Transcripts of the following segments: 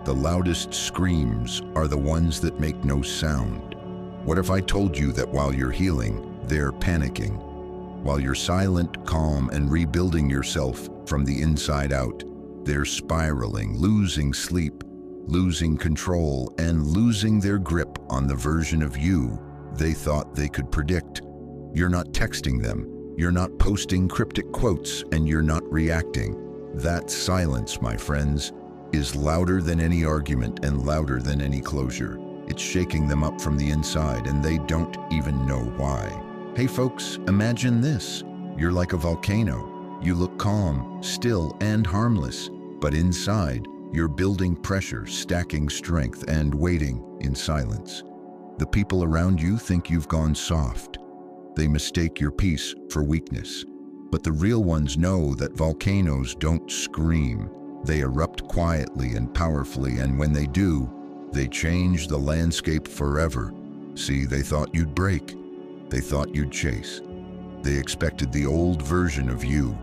The loudest screams are the ones that make no sound. What if I told you that while you're healing, they're panicking? While you're silent, calm, and rebuilding yourself from the inside out, they're spiraling, losing sleep, losing control, and losing their grip on the version of you they thought they could predict. You're not texting them, you're not posting cryptic quotes, and you're not reacting. That silence, my friends, is louder than any argument and louder than any closure. It's shaking them up from the inside, and they don't even know why. Hey folks, imagine this. You're like a volcano. You look calm, still, and harmless, but inside, you're building pressure, stacking strength, and waiting in silence. The people around you think you've gone soft. They mistake your peace for weakness. But the real ones know that volcanoes don't scream. They erupt quietly and powerfully, and when they do, they change the landscape forever. See, they thought you'd break. They thought you'd chase. They expected the old version of you,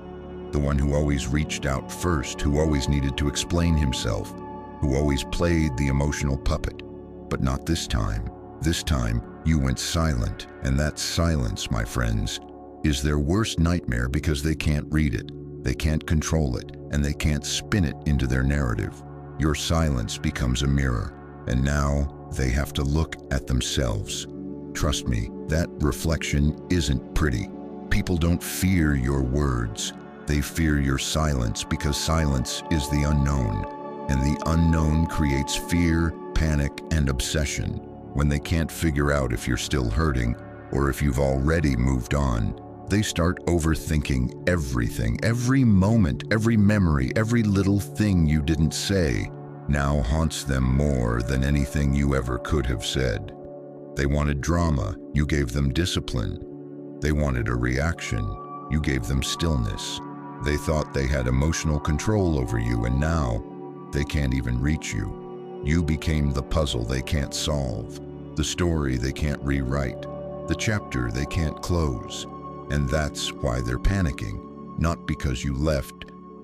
the one who always reached out first, who always needed to explain himself, who always played the emotional puppet. But not this time. This time, you went silent, and that silence, my friends, is their worst nightmare because they can't read it, they can't control it, and they can't spin it into their narrative. Your silence becomes a mirror, and now they have to look at themselves. Trust me, that reflection isn't pretty. People don't fear your words. They fear your silence because silence is the unknown, and the unknown creates fear, panic, and obsession. When they can't figure out if you're still hurting or if you've already moved on, they start overthinking everything. Every moment, every memory, every little thing you didn't say now haunts them more than anything you ever could have said. They wanted drama, you gave them discipline. They wanted a reaction, you gave them stillness. They thought they had emotional control over you, and now they can't even reach you. You became the puzzle they can't solve, the story they can't rewrite, the chapter they can't close. And that's why they're panicking, not because you left,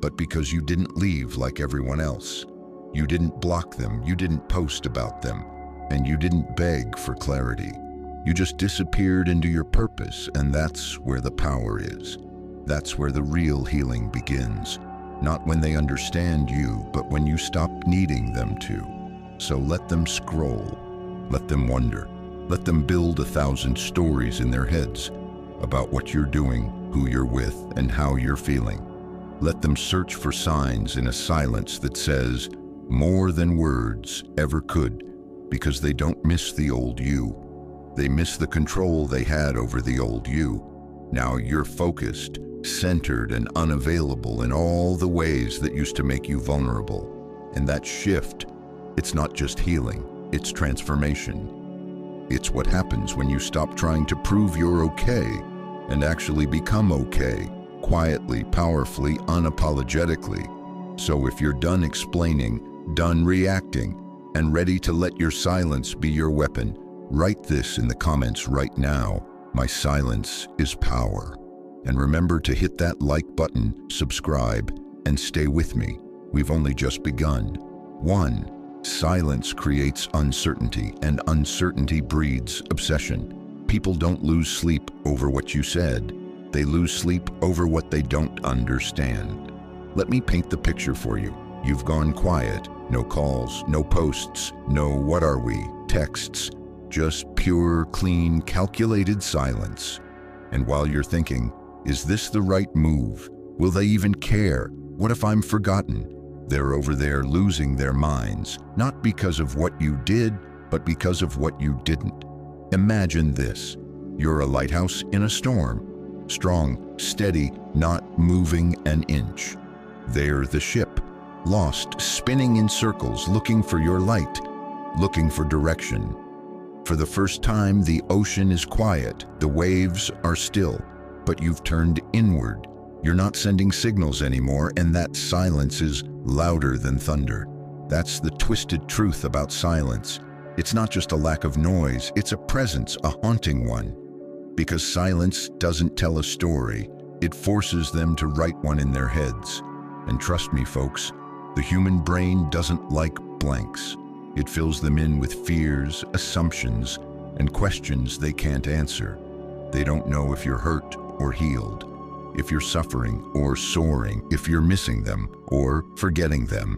but because you didn't leave like everyone else. You didn't block them, you didn't post about them, and you didn't beg for clarity. You just disappeared into your purpose, and that's where the power is. That's where the real healing begins. Not when they understand you, but when you stop needing them to. So let them scroll, let them wonder, let them build 1,000 stories in their heads about what you're doing, who you're with, and how you're feeling. Let them search for signs in a silence that says more than words ever could, because they don't miss the old you. They miss the control they had over the old you. Now you're focused, centered, and unavailable in all the ways that used to make you vulnerable. And that shift, it's not just healing, it's transformation. It's what happens when you stop trying to prove you're okay and actually become okay, quietly, powerfully, unapologetically. So if you're done explaining, done reacting, and ready to let your silence be your weapon, write this in the comments right now. My silence is power. And remember to hit that like button, subscribe, and stay with me. We've only just begun. 1. Silence creates uncertainty, and uncertainty breeds obsession. People don't lose sleep over what you said. They lose sleep over what they don't understand. Let me paint the picture for you. You've gone quiet. No calls, no posts, no what are we texts. Just pure, clean, calculated silence. And while you're thinking, is this the right move? Will they even care? What if I'm forgotten? They're over there losing their minds, not because of what you did, but because of what you didn't. Imagine this. You're a lighthouse in a storm. Strong, steady, not moving an inch. They're the ship, lost, spinning in circles, looking for your light, looking for direction. For the first time, the ocean is quiet, the waves are still, but you've turned inward. You're not sending signals anymore, and that silence is louder than thunder. That's the twisted truth about silence. It's not just a lack of noise, it's a presence, a haunting one. Because silence doesn't tell a story, it forces them to write one in their heads. And trust me, folks, the human brain doesn't like blanks. It fills them in with fears, assumptions, and questions they can't answer. They don't know if you're hurt or healed, if you're suffering or soaring, if you're missing them or forgetting them.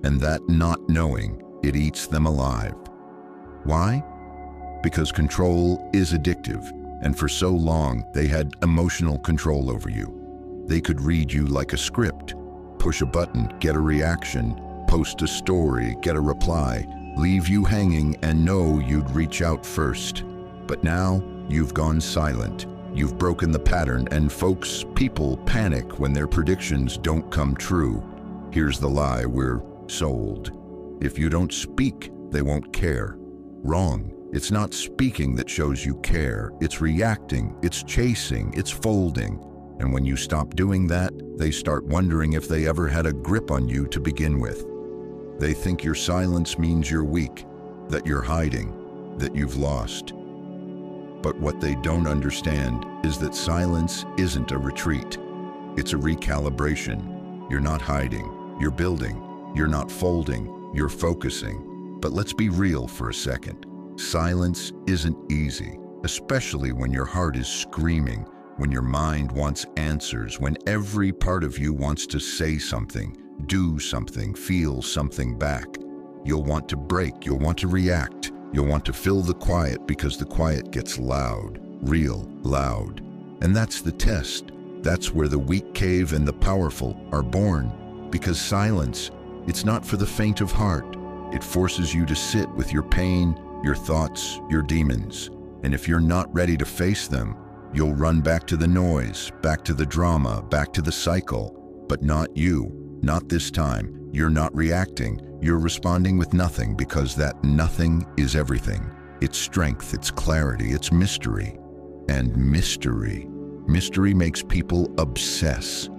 And that not knowing, it eats them alive. Why? Because control is addictive, and for so long they had emotional control over you. They could read you like a script, push a button, get a reaction, post a story, get a reply, leave you hanging and know you'd reach out first. But now you've gone silent. You've broken the pattern, and folks, people panic when their predictions don't come true. Here's the lie we're sold. If you don't speak, they won't care. Wrong. It's not speaking that shows you care. It's reacting, it's chasing, it's folding. And when you stop doing that, they start wondering if they ever had a grip on you to begin with. They think your silence means you're weak, that you're hiding, that you've lost. But what they don't understand is that silence isn't a retreat. It's a recalibration. You're not hiding, you're building. You're not folding, you're focusing. But let's be real for a second. Silence isn't easy, especially when your heart is screaming, when your mind wants answers, when every part of you wants to say something, do something, feel something back. You'll want to break, you'll want to react, you'll want to fill the quiet because the quiet gets loud, real loud. And that's the test. That's where the weak cave and the powerful are born. Because silence, it's not for the faint of heart. It forces you to sit with your pain, your thoughts, your demons. And if you're not ready to face them, you'll run back to the noise, back to the drama, back to the cycle. But not you, not this time. You're not reacting. You're responding with nothing, because that nothing is everything. It's strength, it's clarity, it's mystery. And mystery makes people obsess.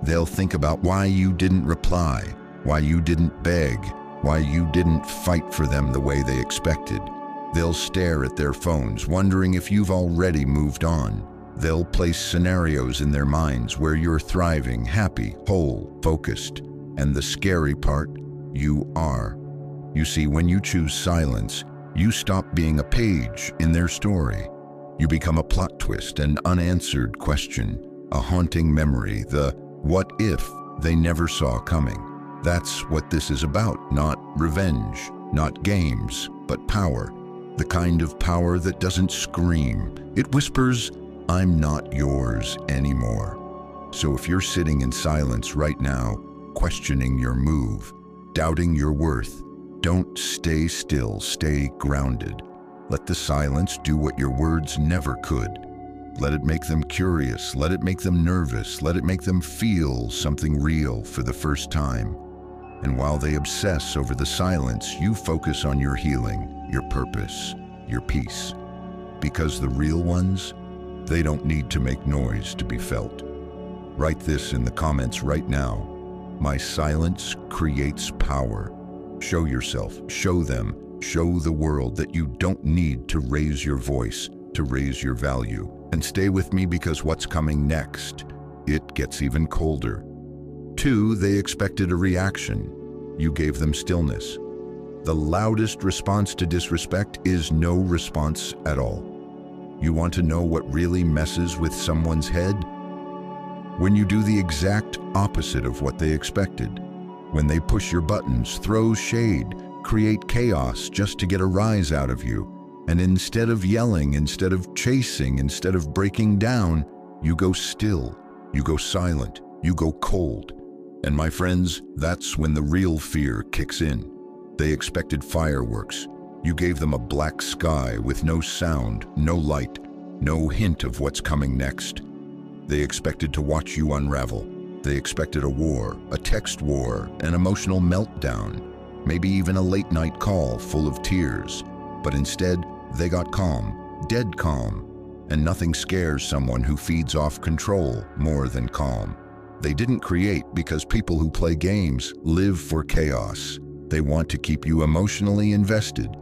They'll think about why you didn't reply, why you didn't beg, why you didn't fight for them the way they expected. They'll stare at their phones, wondering if you've already moved on. They'll place scenarios in their minds where you're thriving, happy, whole, focused. And the scary part, you are. You see, when you choose silence, you stop being a page in their story. You become a plot twist, an unanswered question, a haunting memory, the what if they never saw coming. That's what this is about, not revenge, not games, but power. The kind of power that doesn't scream. It whispers, I'm not yours anymore. So if you're sitting in silence right now, questioning your move, doubting your worth, don't stay still, stay grounded. Let the silence do what your words never could. Let it make them curious, let it make them nervous, let it make them feel something real for the first time. And while they obsess over the silence, you focus on your healing, your purpose, your peace. Because the real ones, they don't need to make noise to be felt. Write this in the comments right now. My silence creates power. Show yourself, show them, show the world that you don't need to raise your voice, to raise your value. And stay with me, because what's coming next, it gets even colder. 2, they expected a reaction. You gave them stillness. The loudest response to disrespect is no response at all. You want to know what really messes with someone's head? When you do the exact opposite of what they expected. When they push your buttons, throw shade, create chaos just to get a rise out of you. And instead of yelling, instead of chasing, instead of breaking down, you go still, you go silent, you go cold. And my friends, that's when the real fear kicks in. They expected fireworks. You gave them a black sky with no sound, no light, no hint of what's coming next. They expected to watch you unravel. They expected a war, a text war, an emotional meltdown, maybe even a late-night call full of tears. But instead, they got calm, dead calm. And nothing scares someone who feeds off control more than calm. They didn't create because people who play games live for chaos. They want to keep you emotionally invested,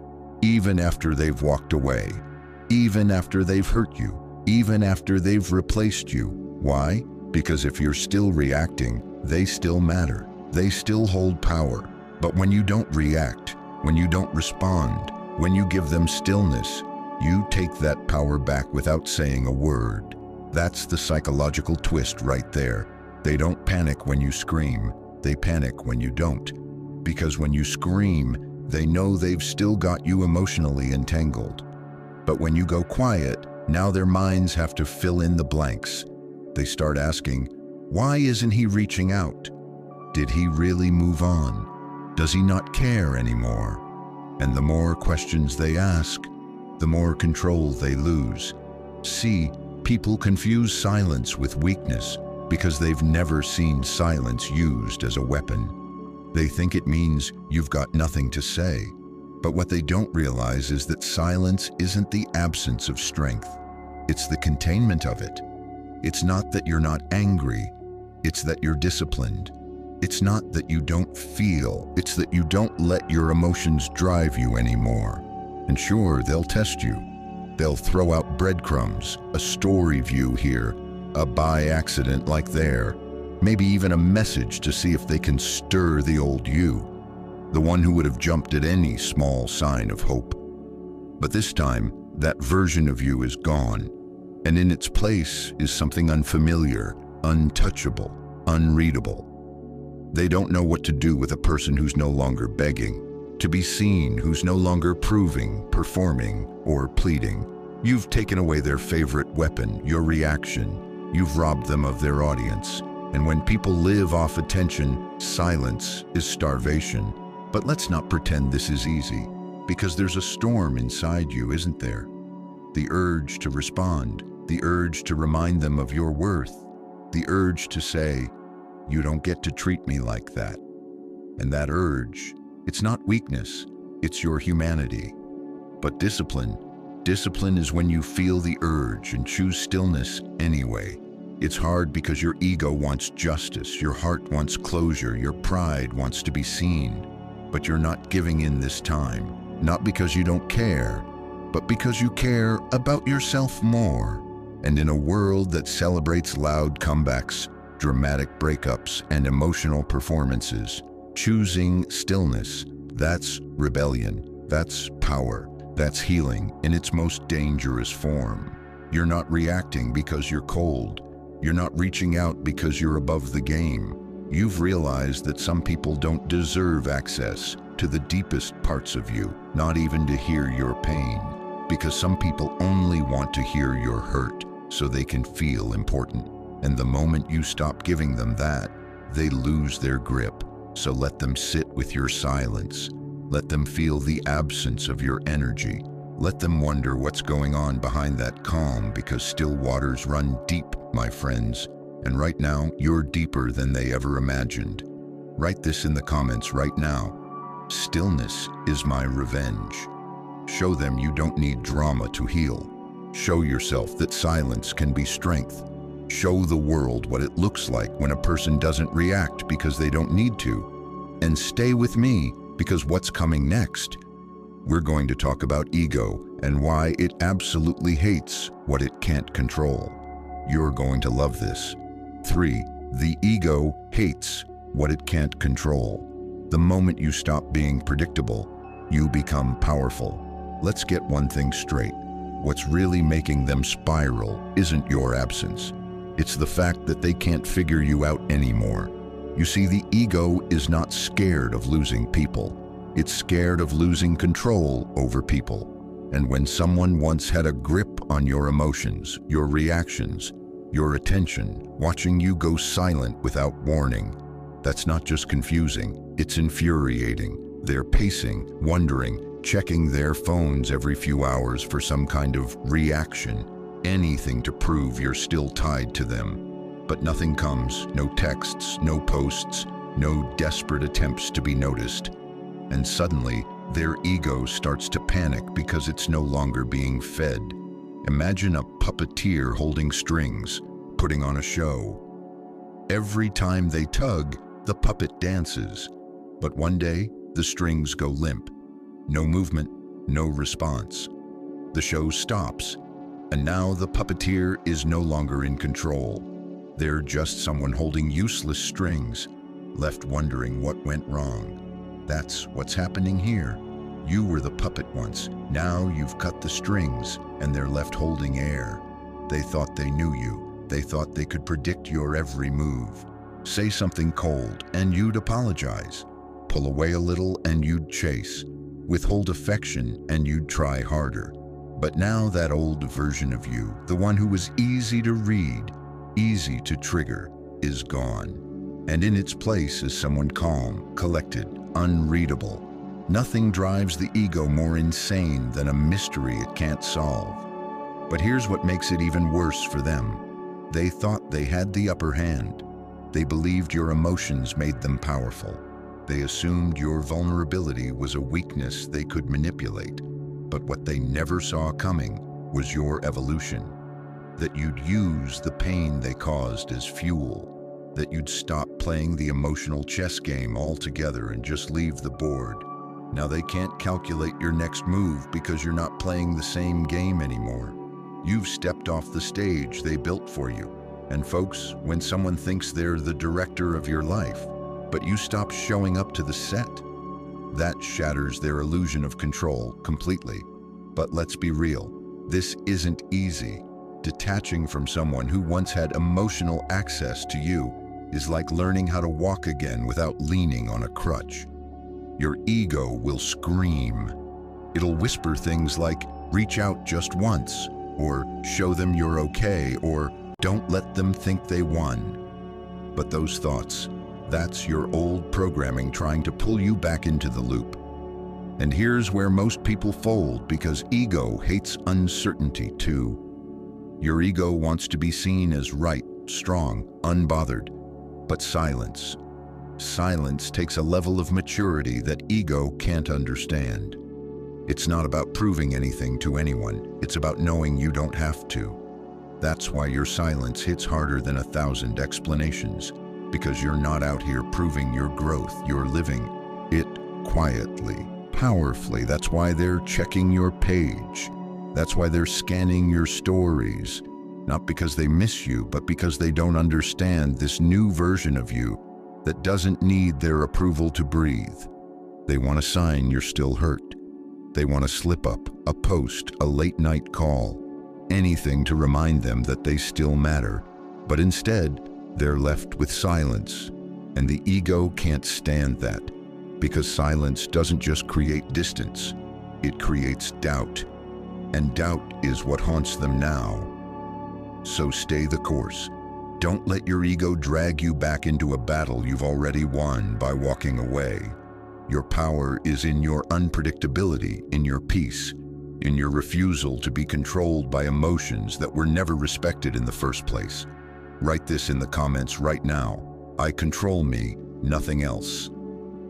even after they've walked away, even after they've hurt you, even after they've replaced you. Why? Because if you're still reacting, they still matter. They still hold power. But when you don't react, when you don't respond, when you give them stillness, you take that power back without saying a word. That's the psychological twist right there. They don't panic when you scream, they panic when you don't. Because when you scream, they know they've still got you emotionally entangled. But when you go quiet, now their minds have to fill in the blanks. They start asking, why isn't he reaching out? Did he really move on? Does he not care anymore? And the more questions they ask, the more control they lose. See, people confuse silence with weakness because they've never seen silence used as a weapon. They think it means you've got nothing to say. But what they don't realize is that silence isn't the absence of strength. It's the containment of it. It's not that you're not angry. It's that you're disciplined. It's not that you don't feel. It's that you don't let your emotions drive you anymore. And sure, they'll test you. They'll throw out breadcrumbs, a story view here, a by accident like there, maybe even a message to see if they can stir the old you, the one who would have jumped at any small sign of hope. But this time, that version of you is gone, and in its place is something unfamiliar, untouchable, unreadable. They don't know what to do with a person who's no longer begging, to be seen, who's no longer proving, performing, or pleading. You've taken away their favorite weapon, your reaction. You've robbed them of their audience. And when people live off attention, silence is starvation. But let's not pretend this is easy, because there's a storm inside you, isn't there? The urge to respond, the urge to remind them of your worth, the urge to say, you don't get to treat me like that. And that urge, it's not weakness, it's your humanity. But discipline is when you feel the urge and choose stillness anyway. It's hard because your ego wants justice, your heart wants closure, your pride wants to be seen. But you're not giving in this time, not because you don't care, but because you care about yourself more. And in a world that celebrates loud comebacks, dramatic breakups, and emotional performances, choosing stillness, that's rebellion, that's power, that's healing in its most dangerous form. You're not reacting because you're cold. You're not reaching out because you're above the game. You've realized that some people don't deserve access to the deepest parts of you, not even to hear your pain, because some people only want to hear your hurt so they can feel important. And the moment you stop giving them that, they lose their grip. So let them sit with your silence. Let them feel the absence of your energy. Let them wonder what's going on behind that calm, because still waters run deep, my friends. And right now, you're deeper than they ever imagined. Write this in the comments right now. Stillness is my revenge. Show them you don't need drama to heal. Show yourself that silence can be strength. Show the world what it looks like when a person doesn't react because they don't need to. And stay with me, because what's coming next? We're going to talk about ego and why it absolutely hates what it can't control. You're going to love this. 3. The ego hates what it can't control. The moment you stop being predictable, you become powerful. Let's get one thing straight. What's really making them spiral isn't your absence. It's the fact that they can't figure you out anymore. You see, the ego is not scared of losing people. It's scared of losing control over people. And when someone once had a grip on your emotions, your reactions, your attention, watching you go silent without warning, that's not just confusing, it's infuriating. They're pacing, wondering, checking their phones every few hours for some kind of reaction, anything to prove you're still tied to them. But nothing comes, no texts, no posts, no desperate attempts to be noticed. And suddenly, their ego starts to panic because it's no longer being fed. Imagine a puppeteer holding strings, putting on a show. Every time they tug, the puppet dances. But one day, the strings go limp. No movement, no response. The show stops, and now the puppeteer is no longer in control. They're just someone holding useless strings, left wondering what went wrong. That's what's happening here. You were the puppet once. Now you've cut the strings, and they're left holding air. They thought they knew you. They thought they could predict your every move. Say something cold, and you'd apologize. Pull away a little, and you'd chase. Withhold affection, and you'd try harder. But now that old version of you, the one who was easy to read, easy to trigger, is gone. And in its place is someone calm, collected, unreadable. Nothing drives the ego more insane than a mystery it can't solve. But here's what makes it even worse for them. They thought they had the upper hand. They believed your emotions made them powerful. They assumed your vulnerability was a weakness they could manipulate. But what they never saw coming was your evolution. That you'd use the pain they caused as fuel. That you'd stop playing the emotional chess game altogether and just leave the board. Now they can't calculate your next move because you're not playing the same game anymore. You've stepped off the stage they built for you. And folks, when someone thinks they're the director of your life, but you stop showing up to the set, that shatters their illusion of control completely. But let's be real, this isn't easy. Detaching from someone who once had emotional access to you is like learning how to walk again without leaning on a crutch. Your ego will scream. It'll whisper things like, reach out just once, or show them you're okay, or don't let them think they won. But those thoughts, that's your old programming trying to pull you back into the loop. And here's where most people fold, because ego hates uncertainty too. Your ego wants to be seen as right, strong, unbothered. But silence takes a level of maturity that ego can't understand. It's not about proving anything to anyone. It's about knowing you don't have to. That's why your silence hits harder than 1,000 explanations, because you're not out here proving your growth. You're living it quietly, powerfully. That's why they're checking your page. That's why they're scanning your stories. Not because they miss you, but because they don't understand this new version of you that doesn't need their approval to breathe. They want a sign you're still hurt. They want a slip-up, a post, a late-night call, anything to remind them that they still matter. But instead, they're left with silence, and the ego can't stand that, because silence doesn't just create distance, it creates doubt, and doubt is what haunts them now. So stay the course. Don't let your ego drag you back into a battle you've already won by walking away. Your power is in your unpredictability, in your peace, in your refusal to be controlled by emotions that were never respected in the first place. Write this in the comments right now. I control me, nothing else.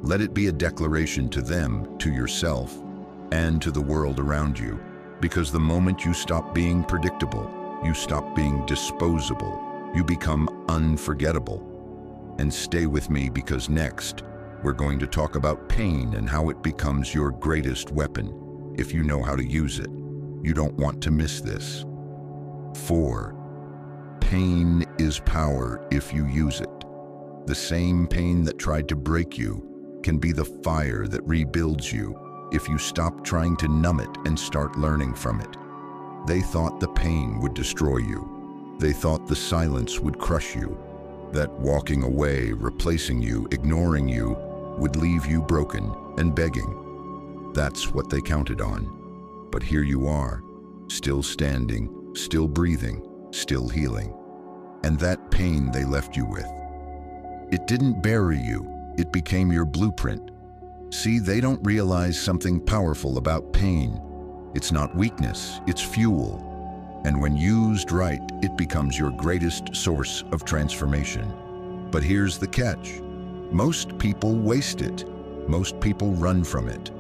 Let it be a declaration to them, to yourself, and to the world around you. Because the moment you stop being predictable, you stop being disposable, you become unforgettable. And stay with me, because next, we're going to talk about pain and how it becomes your greatest weapon, if you know how to use it. You don't want to miss this. 4. Pain is power if you use it. The same pain that tried to break you can be the fire that rebuilds you if you stop trying to numb it and start learning from it. They thought the pain would destroy you. They thought the silence would crush you, that walking away, replacing you, ignoring you, would leave you broken and begging. That's what they counted on. But here you are, still standing, still breathing, still healing. And that pain they left you with, it didn't bury you, it became your blueprint. See, they don't realize something powerful about pain. It's not weakness, it's fuel. And when used right, it becomes your greatest source of transformation. But here's the catch. Most people waste it. Most people run from it.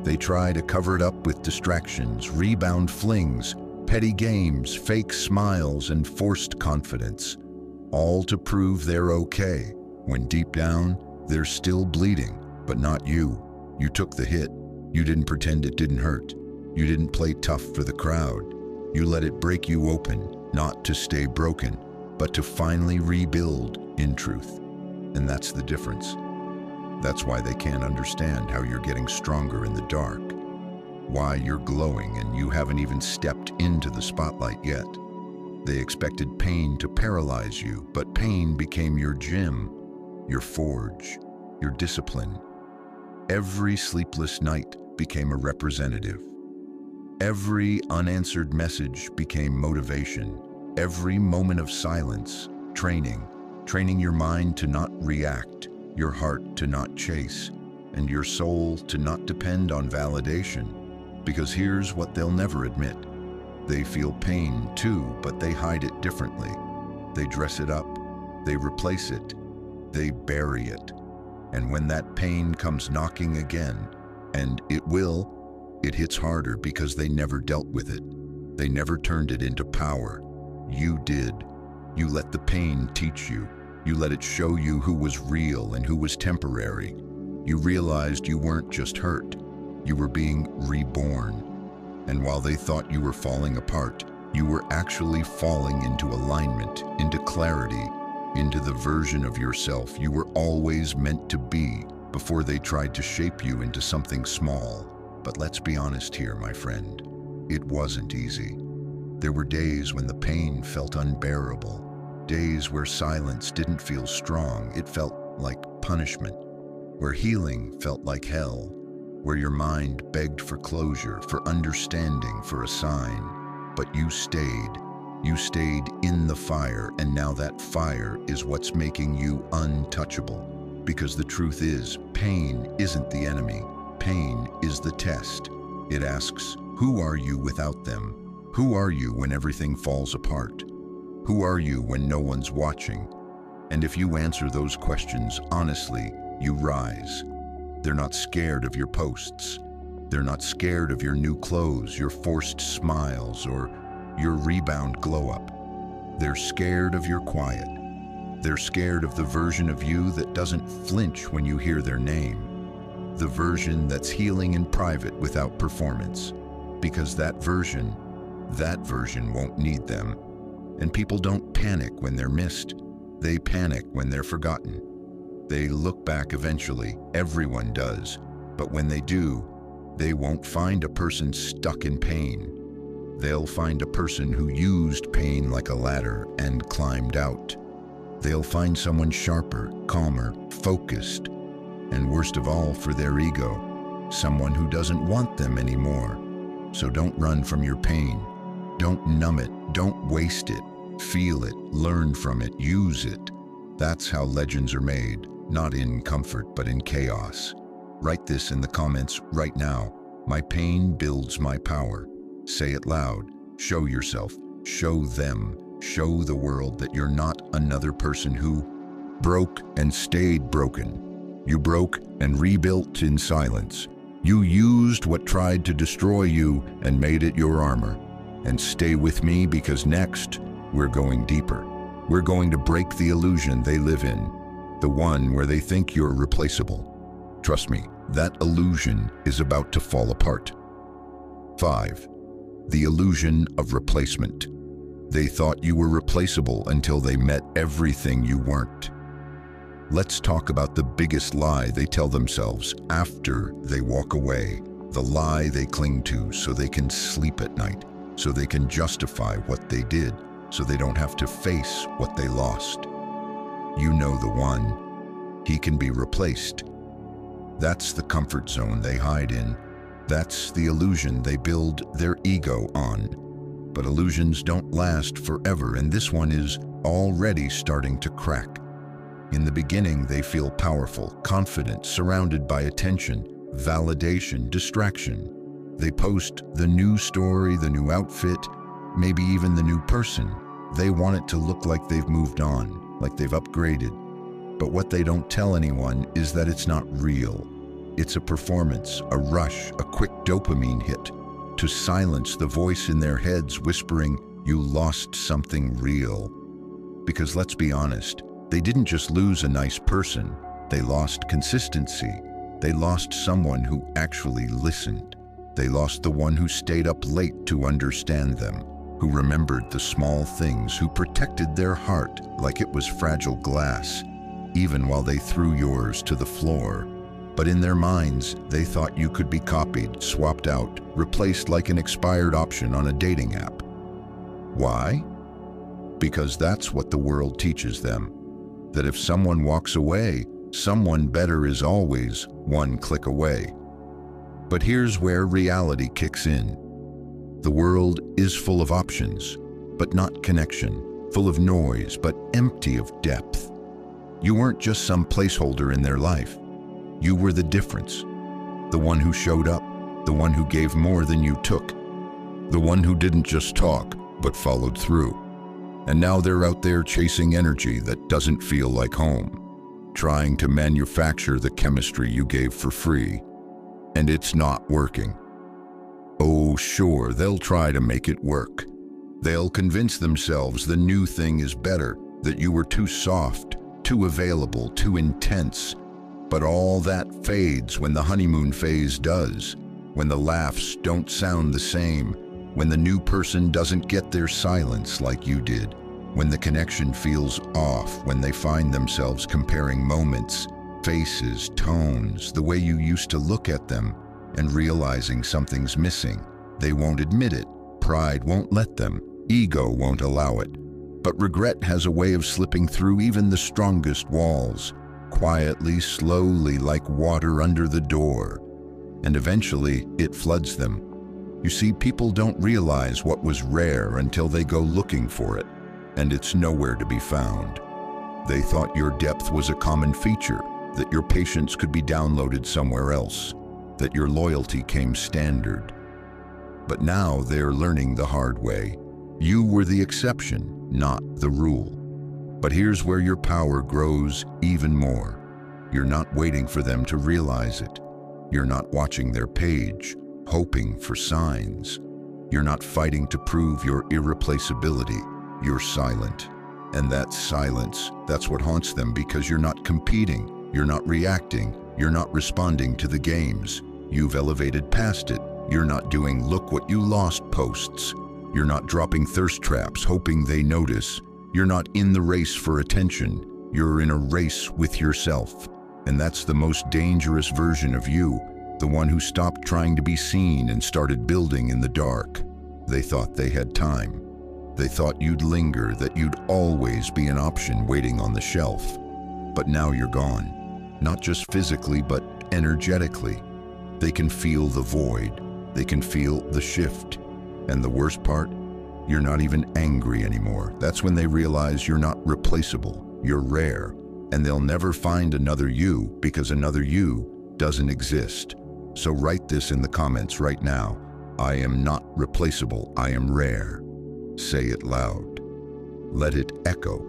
They try to cover it up with distractions, rebound flings, petty games, fake smiles, and forced confidence, all to prove they're okay, when deep down, they're still bleeding, but not you. You took the hit. You didn't pretend it didn't hurt. You didn't play tough for the crowd. You let it break you open, not to stay broken, but to finally rebuild in truth. And that's the difference. That's why they can't understand how you're getting stronger in the dark, why you're glowing and you haven't even stepped into the spotlight yet. They expected pain to paralyze you, but pain became your gym, your forge, your discipline. Every sleepless night became a representative. Every unanswered message became motivation. Every moment of silence, training your mind to not react, your heart to not chase, and your soul to not depend on validation. Because here's what they'll never admit. They feel pain too, but they hide it differently. They dress it up, they replace it, they bury it. And when that pain comes knocking again, and it will, it hits harder because they never dealt with it. They never turned it into power. You did. You let the pain teach you. You let it show you who was real and who was temporary. You realized you weren't just hurt. You were being reborn. And while they thought you were falling apart, you were actually falling into alignment, into clarity, into the version of yourself you were always meant to be before they tried to shape you into something small. But let's be honest here, my friend. It wasn't easy. There were days when the pain felt unbearable, days where silence didn't feel strong, it felt like punishment, where healing felt like hell, where your mind begged for closure, for understanding, for a sign. But you stayed. You stayed in the fire, and now that fire is what's making you untouchable. Because the truth is, pain isn't the enemy. Pain is the test. It asks, who are you without them? Who are you when everything falls apart? Who are you when no one's watching? And if you answer those questions honestly, you rise. They're not scared of your posts. They're not scared of your new clothes, your forced smiles, or your rebound glow-up. They're scared of your quiet. They're scared of the version of you that doesn't flinch when you hear their name. The version that's healing in private without performance. Because that version won't need them. And people don't panic when they're missed. They panic when they're forgotten. They look back eventually, everyone does, but when they do, they won't find a person stuck in pain. They'll find a person who used pain like a ladder and climbed out. They'll find someone sharper, calmer, focused, and worst of all for their ego, someone who doesn't want them anymore. So don't run from your pain. Don't numb it, don't waste it. Feel it, learn from it, use it. That's how legends are made. Not in comfort, but in chaos. Write this in the comments right now. My pain builds my power. Say it loud. Show yourself. Show them. Show the world that you're not another person who broke and stayed broken. You broke and rebuilt in silence. You used what tried to destroy you and made it your armor. And stay with me because next, we're going deeper. We're going to break the illusion they live in. The one where they think you're replaceable. Trust me, that illusion is about to fall apart. 5. The illusion of replacement. They thought you were replaceable until they met everything you weren't. Let's talk about the biggest lie they tell themselves after they walk away. The lie they cling to so they can sleep at night, so they can justify what they did, so they don't have to face what they lost. You know the one. He can be replaced. That's the comfort zone they hide in. That's the illusion they build their ego on. But illusions don't last forever, and this one is already starting to crack. In the beginning, they feel powerful, confident, surrounded by attention, validation, distraction. They post the new story, the new outfit, maybe even the new person. They want it to look like they've moved on, like they've upgraded. But what they don't tell anyone is that it's not real. It's a performance, a rush, a quick dopamine hit to silence the voice in their heads whispering, you lost something real. Because let's be honest, they didn't just lose a nice person, they lost consistency. They lost someone who actually listened. They lost the one who stayed up late to understand them, who remembered the small things, who protected their heart like it was fragile glass, even while they threw yours to the floor. But in their minds, they thought you could be copied, swapped out, replaced like an expired option on a dating app. Why? Because that's what the world teaches them. That if someone walks away, someone better is always one click away. But here's where reality kicks in. The world is full of options, but not connection, full of noise, but empty of depth. You weren't just some placeholder in their life. You were the difference. The one who showed up, the one who gave more than you took, the one who didn't just talk, but followed through. And now they're out there chasing energy that doesn't feel like home, trying to manufacture the chemistry you gave for free. And it's not working. Oh, sure, they'll try to make it work. They'll convince themselves the new thing is better, that you were too soft, too available, too intense. But all that fades when the honeymoon phase does, when the laughs don't sound the same, when the new person doesn't get their silence like you did, when the connection feels off, when they find themselves comparing moments, faces, tones, the way you used to look at them, and realizing something's missing. They won't admit it. Pride won't let them. Ego won't allow it. But regret has a way of slipping through even the strongest walls, quietly, slowly, like water under the door. And eventually, it floods them. You see, people don't realize what was rare until they go looking for it, and it's nowhere to be found. They thought your depth was a common feature, that your patience could be downloaded somewhere else, that your loyalty came standard. But now they're learning the hard way. You were the exception, not the rule. But here's where your power grows even more. You're not waiting for them to realize it. You're not watching their page, hoping for signs. You're not fighting to prove your irreplaceability. You're silent. And that silence, that's what haunts them, because you're not competing, you're not reacting, you're not responding to the games. You've elevated past it. You're not doing "look what you lost" posts. You're not dropping thirst traps hoping they notice. You're not in the race for attention. You're in a race with yourself. And that's the most dangerous version of you, the one who stopped trying to be seen and started building in the dark. They thought they had time. They thought you'd linger, that you'd always be an option waiting on the shelf. But now you're gone. Not just physically, but energetically. They can feel the void. They can feel the shift. And the worst part, you're not even angry anymore. That's when they realize you're not replaceable. You're rare. And they'll never find another you, because another you doesn't exist. So write this in the comments right now. I am not replaceable. I am rare. Say it loud. Let it echo.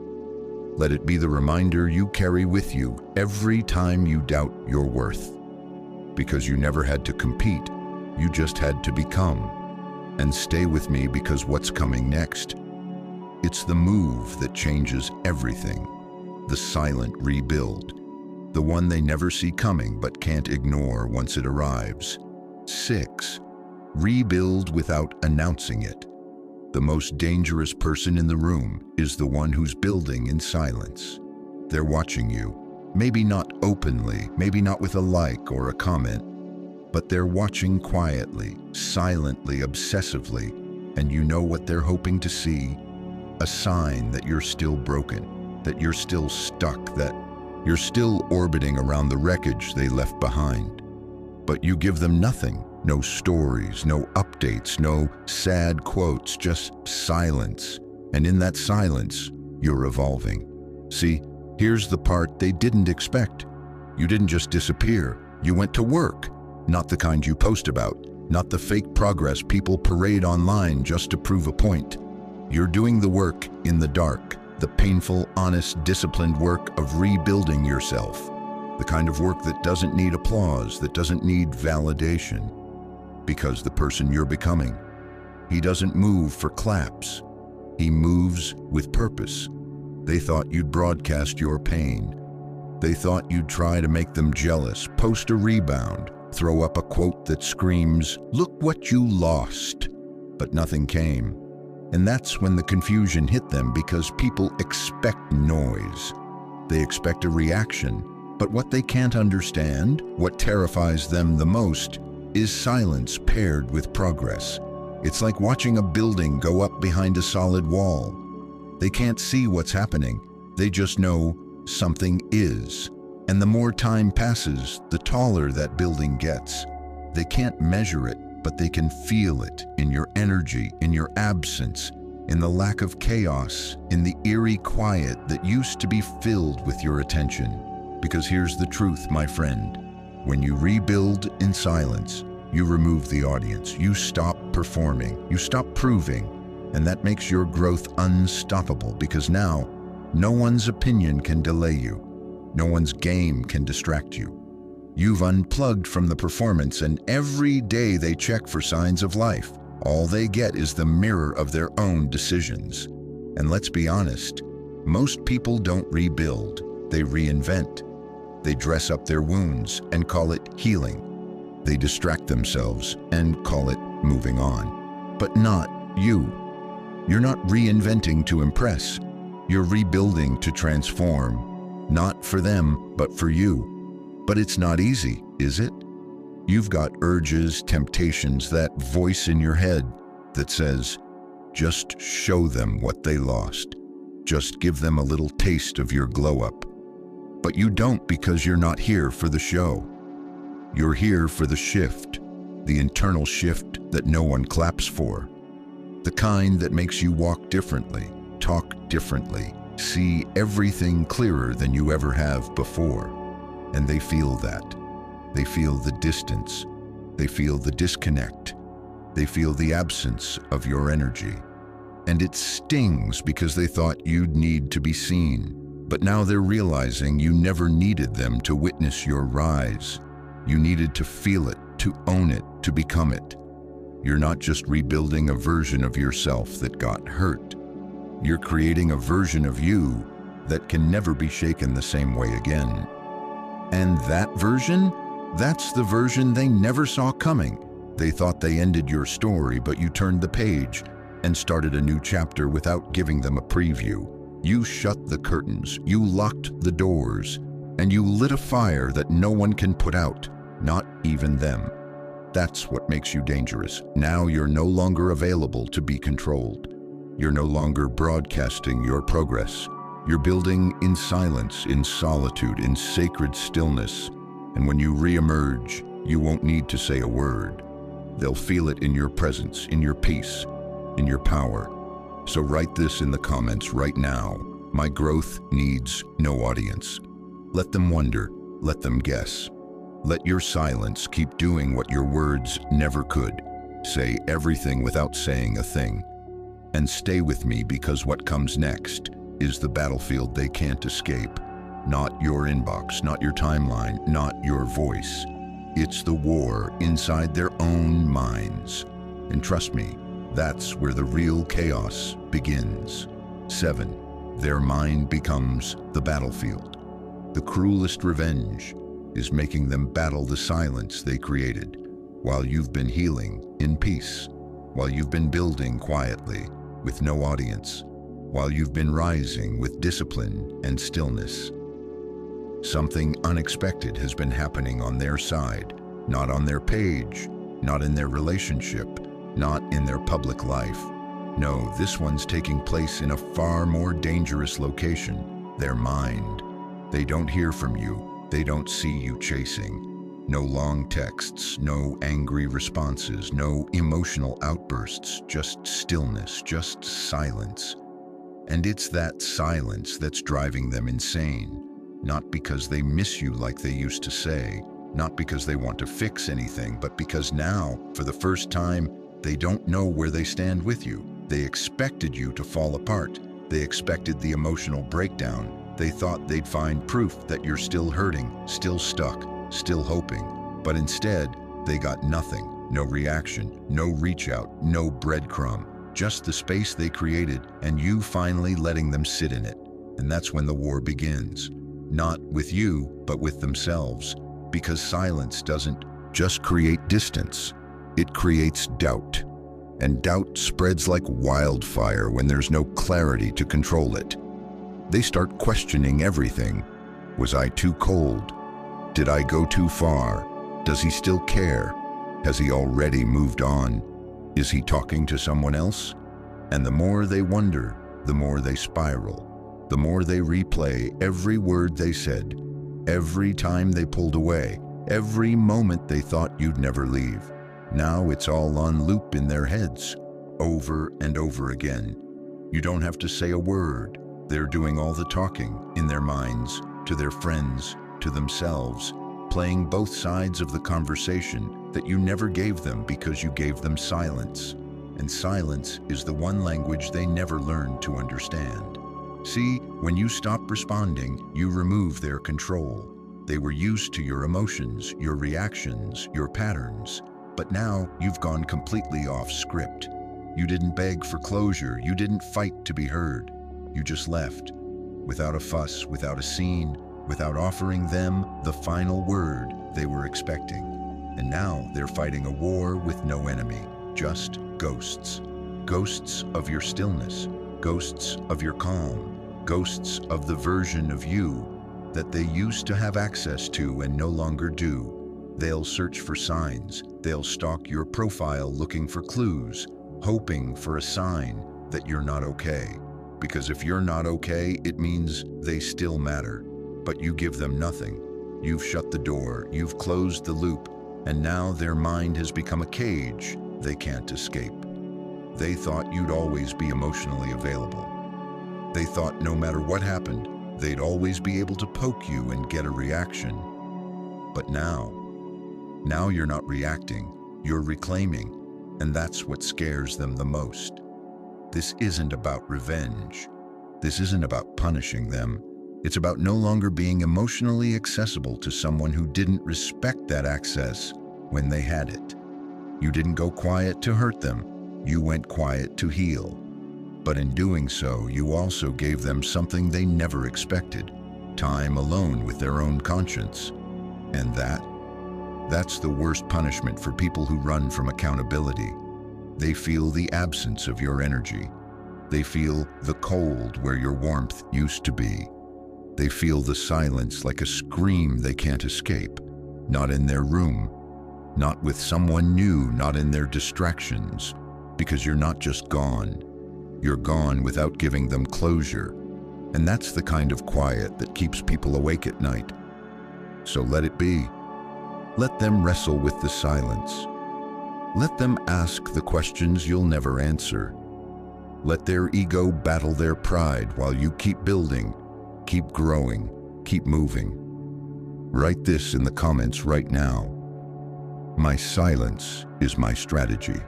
Let it be the reminder you carry with you every time you doubt your worth. Because you never had to compete, you just had to become. And stay with me, because what's coming next? It's the move that changes everything. The silent rebuild. The one they never see coming but can't ignore once it arrives. 6. Rebuild without announcing it. The most dangerous person in the room is the one who's building in silence. They're watching you, maybe not openly, maybe not with a like or a comment, but they're watching quietly, silently, obsessively, and you know what they're hoping to see? A sign that you're still broken, that you're still stuck, that you're still orbiting around the wreckage they left behind. But you give them nothing. No stories, no updates, no sad quotes, just silence. And in that silence, you're evolving. See, here's the part they didn't expect. You didn't just disappear. You went to work. Not the kind you post about. Not the fake progress people parade online just to prove a point. You're doing the work in the dark. The painful, honest, disciplined work of rebuilding yourself. The kind of work that doesn't need applause, that doesn't need validation. Because the person you're becoming, he doesn't move for claps. He moves with purpose. They thought you'd broadcast your pain. They thought you'd try to make them jealous, post a rebound, throw up a quote that screams, "Look what you lost." But nothing came. And that's when the confusion hit them, because people expect noise. They expect a reaction, But what they can't understand, what terrifies them the most, is silence paired with progress. It's like watching a building go up behind a solid wall. They can't see what's happening, they just know something is. And the more time passes, the taller that building gets. They can't measure it, but they can feel it in your energy, in your absence, in the lack of chaos, in the eerie quiet that used to be filled with your attention. Because here's the truth, my friend. When you rebuild in silence, you remove the audience, you stop performing, you stop proving, and that makes your growth unstoppable because now, no one's opinion can delay you. No one's game can distract you. You've unplugged from the performance, and every day they check for signs of life. All they get is the mirror of their own decisions. And let's be honest, most people don't rebuild, they reinvent. They dress up their wounds and call it healing. They distract themselves and call it moving on. But not you. You're not reinventing to impress. You're rebuilding to transform. Not for them, but for you. But it's not easy, is it? You've got urges, temptations, that voice in your head that says, just show them what they lost. Just give them a little taste of your glow up. But you don't because you're not here for the show. You're here for the shift, the internal shift that no one claps for. The kind that makes you walk differently, talk differently, see everything clearer than you ever have before. And they feel that. They feel the distance. They feel the disconnect. They feel the absence of your energy. And it stings because they thought you'd need to be seen. But now they're realizing you never needed them to witness your rise. You needed to feel it, to own it, to become it. You're not just rebuilding a version of yourself that got hurt. You're creating a version of you that can never be shaken the same way again. And that version? That's the version they never saw coming. They thought they ended your story, but you turned the page and started a new chapter without giving them a preview. You shut the curtains, you locked the doors, and you lit a fire that no one can put out, not even them. That's what makes you dangerous. Now you're no longer available to be controlled. You're no longer broadcasting your progress. You're building in silence, in solitude, in sacred stillness. And when you re-emerge, you won't need to say a word. They'll feel it in your presence, in your peace, in your power. So write this in the comments right now. My growth needs no audience. Let them wonder, let them guess. Let your silence keep doing what your words never could. Say everything without saying a thing. And stay with me because what comes next is the battlefield they can't escape. Not your inbox, not your timeline, not your voice. It's the war inside their own minds. And trust me, that's where the real chaos begins. 7. Their mind becomes the battlefield. The cruelest revenge is making them battle the silence they created while you've been healing in peace, while you've been building quietly with no audience, while you've been rising with discipline and stillness. Something unexpected has been happening on their side, not on their page, not in their relationship, not in their public life. No, this one's taking place in a far more dangerous location, their mind. They don't hear from you. They don't see you chasing. No long texts, no angry responses, no emotional outbursts, just stillness, just silence. And it's that silence that's driving them insane. Not because they miss you like they used to say, not because they want to fix anything, but because now, for the first time, they don't know where they stand with you. They expected you to fall apart. They expected the emotional breakdown. They thought they'd find proof that you're still hurting, still stuck, still hoping. But instead, they got nothing. No reaction, no reach out, no breadcrumb. Just the space they created and you finally letting them sit in it. And that's when the war begins. Not with you, but with themselves. Because silence doesn't just create distance. It creates doubt. And doubt spreads like wildfire when there's no clarity to control it. They start questioning everything. Was I too cold? Did I go too far? Does he still care? Has he already moved on? Is he talking to someone else? And the more they wonder, the more they spiral. The more they replay every word they said, every time they pulled away, every moment they thought you'd never leave. Now it's all on loop in their heads, over and over again. You don't have to say a word. They're doing all the talking in their minds, to their friends, to themselves, playing both sides of the conversation that you never gave them because you gave them silence. And silence is the one language they never learned to understand. See, when you stop responding, you remove their control. They were used to your emotions, your reactions, your patterns. But now you've gone completely off script. You didn't beg for closure. You didn't fight to be heard. You just left, without a fuss, without a scene, without offering them the final word they were expecting. And now they're fighting a war with no enemy, just ghosts. Ghosts of your stillness, ghosts of your calm, ghosts of the version of you that they used to have access to and no longer do. They'll search for signs. They'll stalk your profile looking for clues, hoping for a sign that you're not okay. Because if you're not okay, it means they still matter. But you give them nothing. You've shut the door, you've closed the loop, and now their mind has become a cage they can't escape. They thought you'd always be emotionally available. They thought no matter what happened, they'd always be able to poke you and get a reaction. But now you're not reacting, you're reclaiming, and that's what scares them the most. This isn't about revenge. This isn't about punishing them. It's about no longer being emotionally accessible to someone who didn't respect that access when they had it. You didn't go quiet to hurt them. You went quiet to heal. But in doing so, you also gave them something they never expected: time alone with their own conscience. And that's the worst punishment for people who run from accountability. They feel the absence of your energy. They feel the cold where your warmth used to be. They feel the silence like a scream they can't escape. Not in their room, not with someone new, not in their distractions. Because you're not just gone. You're gone without giving them closure. And that's the kind of quiet that keeps people awake at night. So let it be. Let them wrestle with the silence. Let them ask the questions you'll never answer. Let their ego battle their pride while you keep building, keep growing, keep moving. Write this in the comments right now. My silence is my strategy.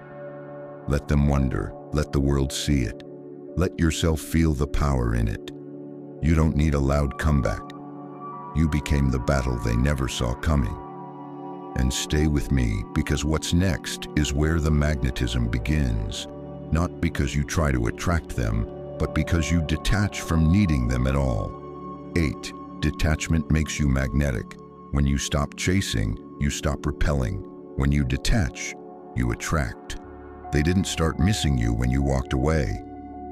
Let them wonder. Let the world see it. Let yourself feel the power in it. You don't need a loud comeback. You became the battle they never saw coming. And stay with me, because what's next is where the magnetism begins. Not because you try to attract them, but because you detach from needing them at all. 8. Detachment makes you magnetic. When you stop chasing, you stop repelling. When you detach, you attract. They didn't start missing you when you walked away.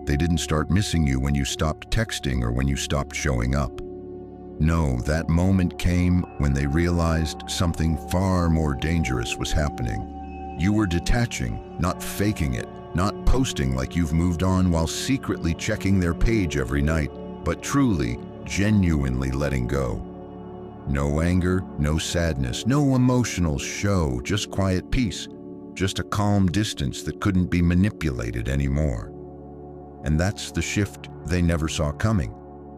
They didn't start missing you when you stopped texting or when you stopped showing up. No, that moment came when they realized something far more dangerous was happening. You were detaching, not faking it, not posting like you've moved on while secretly checking their page every night, but truly, genuinely letting go. No anger, no sadness, no emotional show, just quiet peace, just a calm distance that couldn't be manipulated anymore. And that's the shift they never saw coming.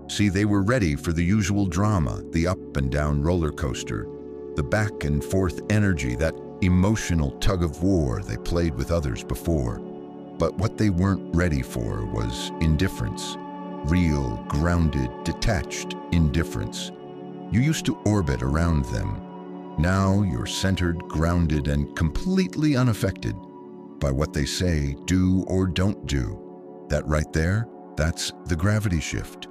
See, they were ready for the usual drama, the up and down roller coaster, the back and forth energy, that emotional tug of war they played with others before. But what they weren't ready for was indifference. Real, grounded, detached indifference. You used to orbit around them. Now you're centered, grounded, and completely unaffected by what they say, do, or don't do. That right there, that's the gravity shift.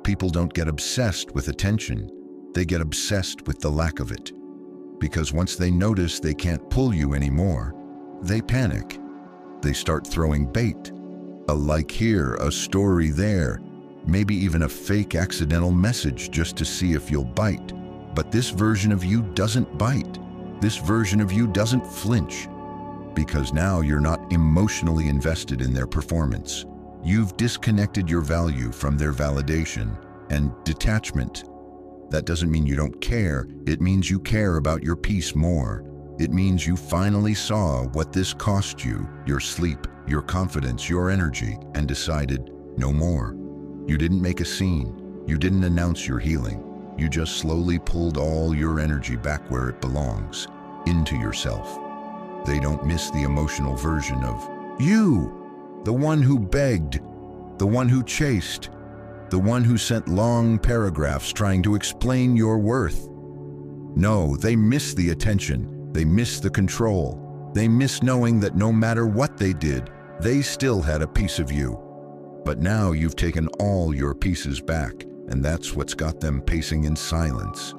People don't get obsessed with attention. They get obsessed with the lack of it. Because once they notice they can't pull you anymore, they panic. They start throwing bait. A like here, a story there. maybe even a fake accidental message just to see if you'll bite. But this version of you doesn't bite. This version of you doesn't flinch, because now you're not emotionally invested in their performance. You've disconnected your value from their validation. And detachment, that doesn't mean you don't care. It means you care about your peace more. It means you finally saw what this cost you, your sleep, your confidence, your energy, and decided no more. You didn't make a scene. You didn't announce your healing. You just slowly pulled all your energy back where it belongs, into yourself. They don't miss the emotional version of you, the one who begged, the one who chased, the one who sent long paragraphs trying to explain your worth. No, they miss the attention. They miss the control. They miss knowing that no matter what they did, they still had a piece of you. But now you've taken all your pieces back, and that's what's got them pacing in silence.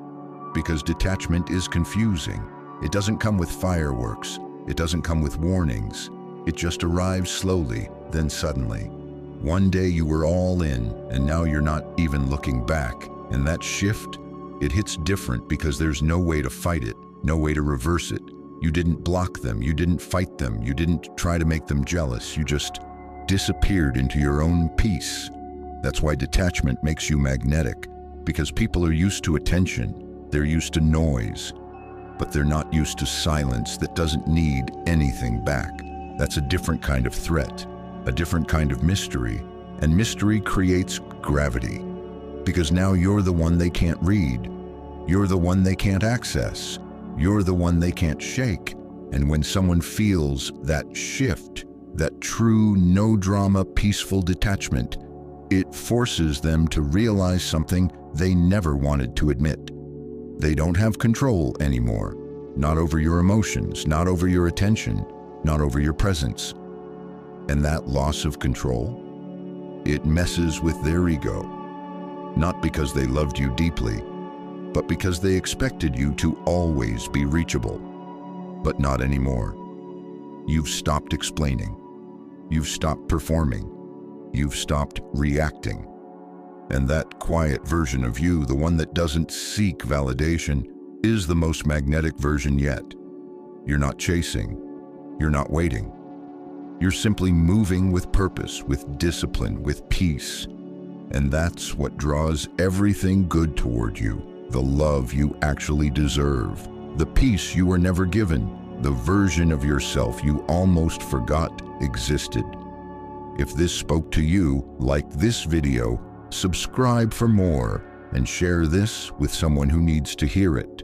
Because detachment is confusing. It doesn't come with fireworks. It doesn't come with warnings. It just arrives slowly, then suddenly. One day you were all in, and now you're not even looking back. And that shift, it hits different because there's no way to fight it, no way to reverse it. You didn't block them, you didn't fight them, you didn't try to make them jealous, you just disappeared into your own peace. That's why detachment makes you magnetic, because people are used to attention, they're used to noise, but they're not used to silence that doesn't need anything back. That's a different kind of threat, a different kind of mystery, and mystery creates gravity, because now you're the one they can't read, you're the one they can't access, you're the one they can't shake. And when someone feels that shift, that true, no-drama, peaceful detachment, it forces them to realize something they never wanted to admit. They don't have control anymore, not over your emotions, not over your attention, not over your presence. And that loss of control, it messes with their ego, not because they loved you deeply, but because they expected you to always be reachable. But not anymore. You've stopped explaining. You've stopped performing. You've stopped reacting. And that quiet version of you, the one that doesn't seek validation, is the most magnetic version yet. You're not chasing. You're not waiting. You're simply moving with purpose, with discipline, with peace. And that's what draws everything good toward you, the love you actually deserve, the peace you were never given, the version of yourself you almost forgot existed. If this spoke to you, like this video, subscribe for more, and share this with someone who needs to hear it.